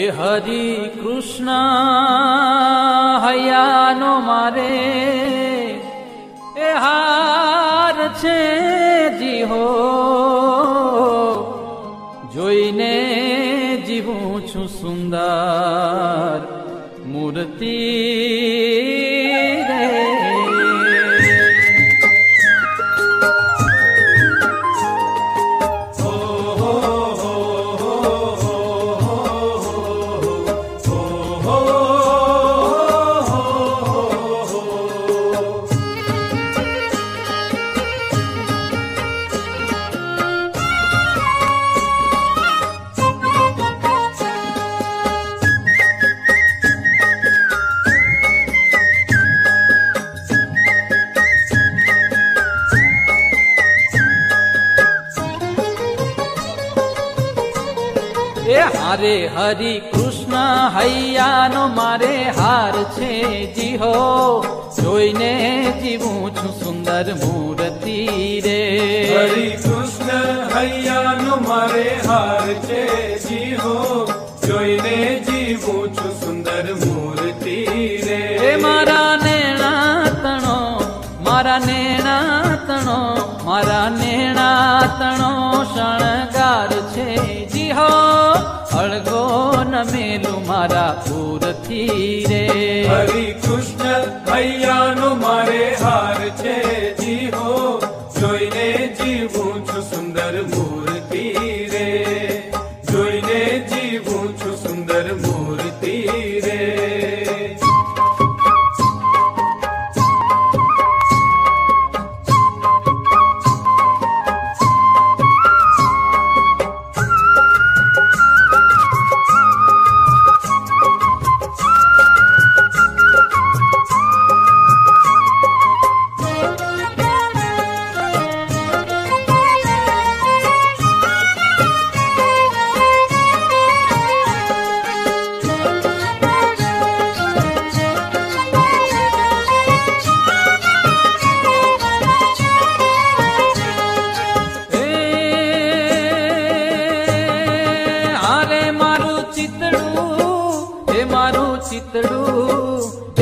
એ હરિ કૃષ્ણ હૈયાનો મારે એ હાર છે જી હો, જોઈને જીવું છું સુંદર મૂર્તિ રે. હારે હરિ કૃષ્ણ હૈયાનો મારે હાર છે જી હો, જોઈને જીવું છું સુંદર મૂર્તિ રે. હરિ કૃષ્ણ હૈયાનો મારે હાર છે જી હો, જોઈને જીવું છું સુંદર મૂર્તિ રે. એ મારા નેણા તણો, મારા નેણા તણો, મારા નેણા તણો શણગાર છે જી હો, અળગો ન મેલું મારા પૂરથી રે. હરિ કૃષ્ણ હૈયાનો મારે હાર છે જી હો, જોઈને જીવું છું સુંદર મૂર્તિ રે. જોઈને જીવું છું સુંદર મૂર્તિ રે.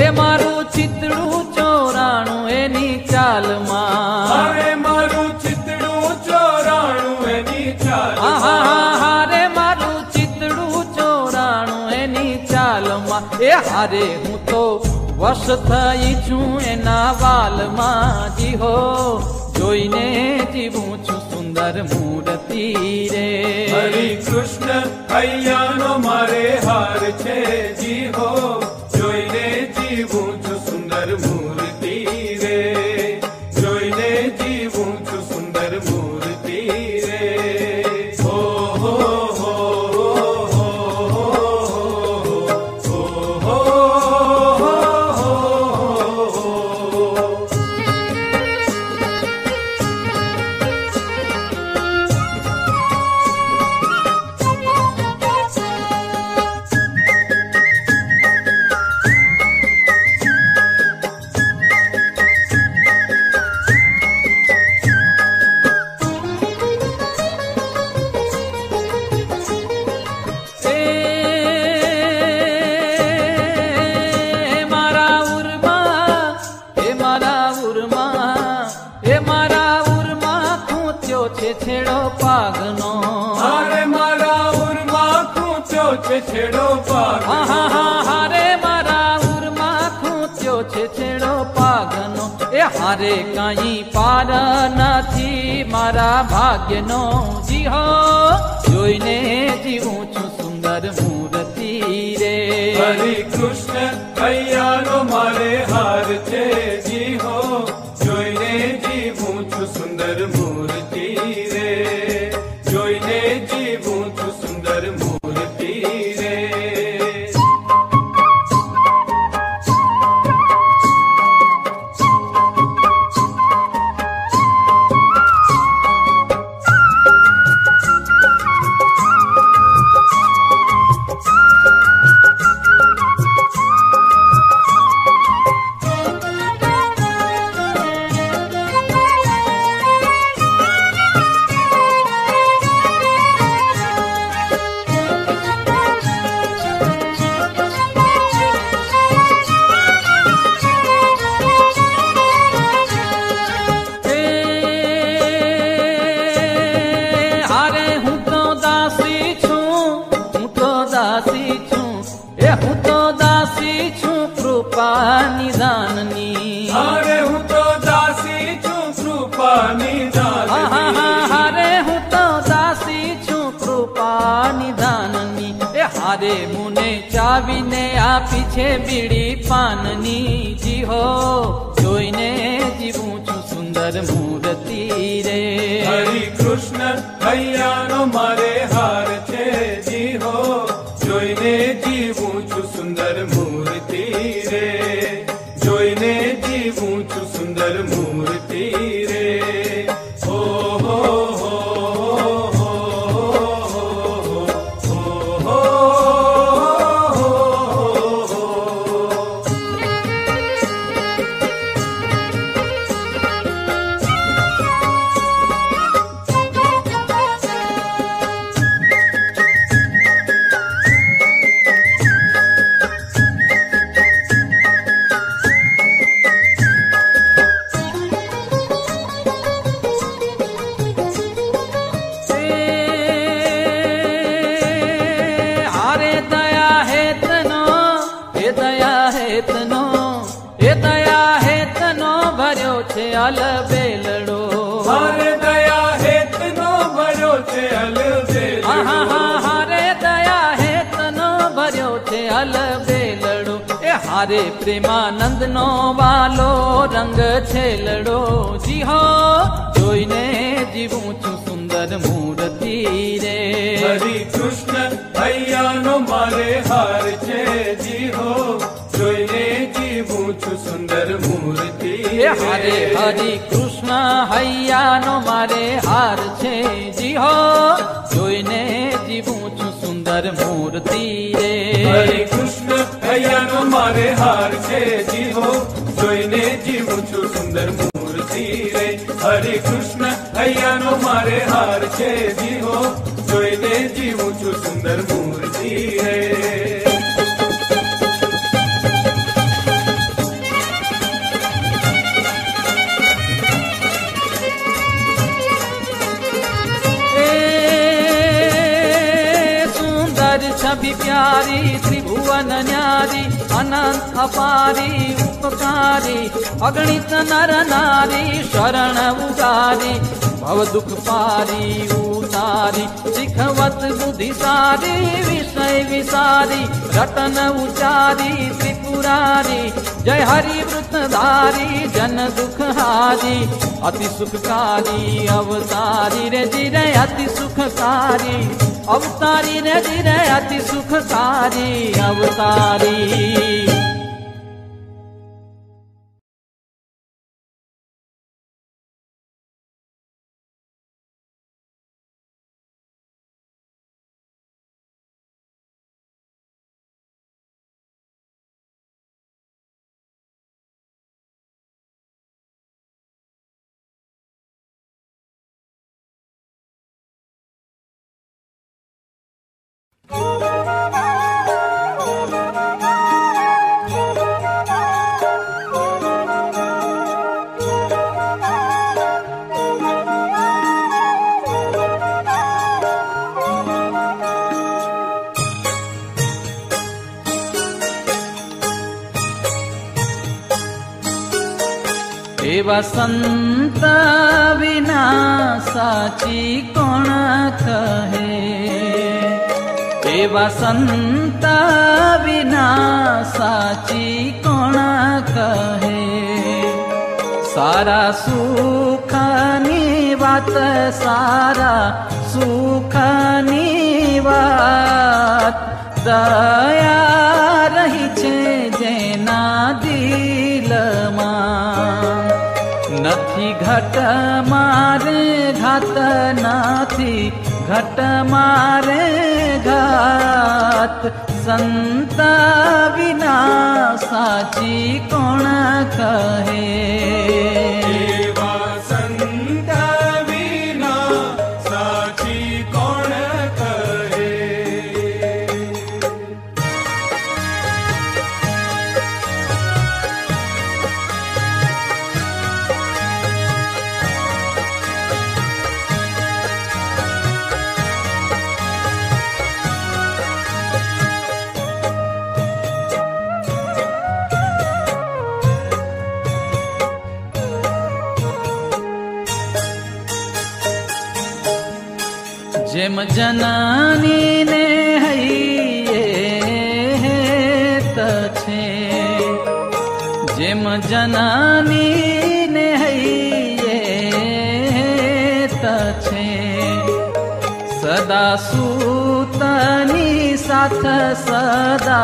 એ મારું ચિતડું ચોરાણું એની ચાલમાં, અરે મારું ચિતડું ચોરાણું એની ચાલમાં. હારે મારું ચિતડું ચોરાણું એની ચાલમાં. એ હારે હું તો વશ થઈ છું એના વાલમાં જી હો, જોઈને જીવું છું સુંદર મૂર્તિ રે. હરિ કૃષ્ણ હૈયાનો મારે હાર છે જી હો, જોઈને જીવું છું સુંદર મૂર્તિ રે. જોઈને જીવું છું સુંદર મૂર્તિ રે. હો હો હો હો હો છેડો પાગનો, હારે મારા ઉરમાં ખૂંચ્યો છે છેડો પાગનો. હારે મારા ઉરમાં ખૂંચ્યો છે છેડો પાગનો. એ હારે કાંઈ પાર નથી મારા ભાગ્યનો જી હો, જોઈને જીવું છું સુંદર મૂર્તિ રે. હરિ કૃષ્ણ હૈયાનો મારે હાર છે જી હો, જોઈને જીવું છું સુંદર મૂર્તિ રે. જોઈને જીવું છું સુંદર મૂર્તિ રે. નિધાનની. અરે હું તો દાસી છું કૃપા નિધાનની. હારે હું તો દાસી છું કૃપા નિધાનની. એ હારે મુને ચાવીને આપી છે બીડી પાનની. જી હો જોઈને જીવું છું સુંદર મૂર્તિ રે. હરિ કૃષ્ણ હૈયાનો મારે હાર છે. જી હો જોઈને જીવું છું સુંદર મૂર્તિ રે. જોઈને જીવું છું સુંદર મૂર્તિ રે. હો હો હો હો હો હો. અલબેલડો. હારે દયા હેતનો ભર્યો છે અલબેલડો. હારે દયા હેતનો ભર્યો છે અલબેલડો. એ હારે પ્રેમાનંદ નો વાલો રંગ છેલડો. જી હો જોઈને જીવું છું સુંદર મૂર્તિ રે. હરિ કૃષ્ણ હૈયાનો મારે હાર છે. જી હો જોઈને જીવું છું સુંદર મૂર્તિ એ હારે હરિ કૃષ્ણ હૈયાનો મારે હાર છે. જી હો જોઈને જીવું છું સુંદર મૂર્તિ રે. હરિ કૃષ્ણ હૈયાનો મારે હાર છે. જી હો જોઈને જીવું છું સુંદર મૂર્તિ રે. હરિ કૃષ્ણ હૈયાનો મારે હાર છે. જી હો જોઈને જીવું છું સુંદર મૂર્તિ રે. छवि प्यारी त्रिभुवन न्यारी अनंत अपारी उपकारी अगणित नर नारी शरण उगारी भव दुख पारी उतारी शिखवत बुद्धि सारी विषय विसारी रटन उचारी त्रिपुरारी जय हरि वृतधारी जन दुख हारी अति सुखकारी अवतारी रे जिरे अति सुखकारी अवतारी रे जिरे अति सुखकारी अवतारी. एवा संत विना साची कोण कहे. एवा संत विना साची कोण कहे. सारा सुखनी वात सारा सुखनी वात दया रही छे जेना दिलमा. નથી ઘટ મારે ઘાત નથી ઘટ મારે ઘાત સંત વિના સાચી કોણ કહે. એવા સંત વિના સાચી કોણ કહે. जननी ने हईये तछे जेम जननी ने हईये तछे सदा सूतनी साथ सदा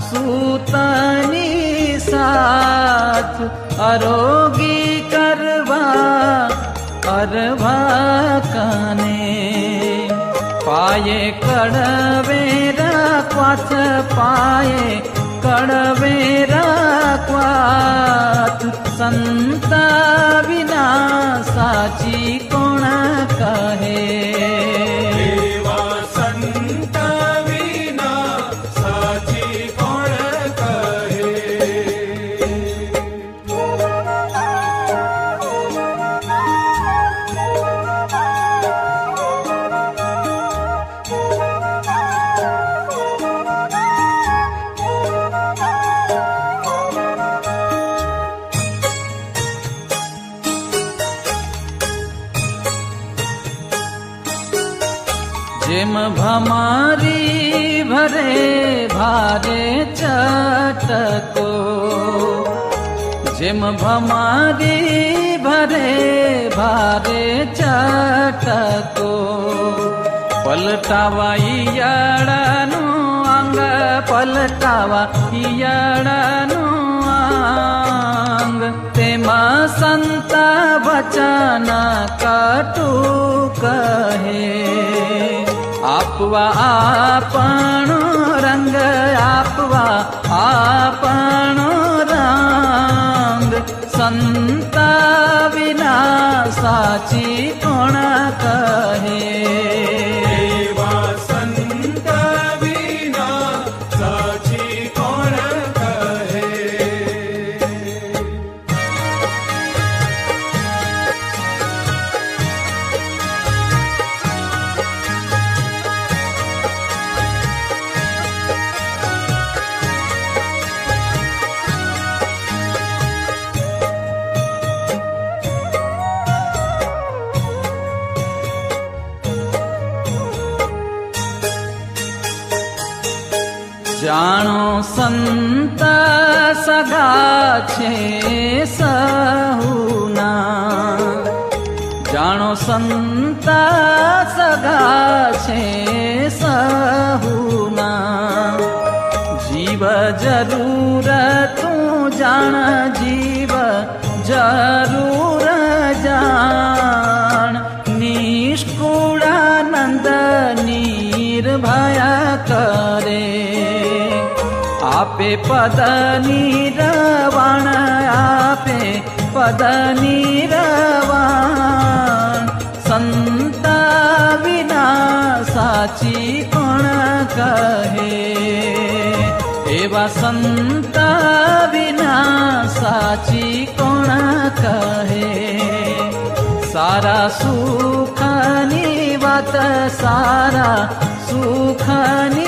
सूतनी साथ अरोगी करवा अरवा कने पाये कड़वेरा क्वाथ पाये कड़वेरा क्वाथ संता विना साची कोण कहे जेम भमारी भरे भारे चटको जेम भमारी भरे भारे चटको पलटावा ईयड़ानु अंग पलटावा ईयड़ानु अंग तेमा संता वचन कटु कहे आपवा आपणो रंग आपवा आपणो रंग संता विना साची कोण कहे संता विना साची कोण कहे जानो संत सगा छे सहुना जानो संत सगा छे सहुना जीव जरूर तू जान जीव जरूर जान निष्कुळानंद निर्भय करे आपे पद निरवाण आपे पद निरवाण संता विना साची कोण कहे एवा संता विना साची कोण कहे सारा सुखनी वात सारा सुखनी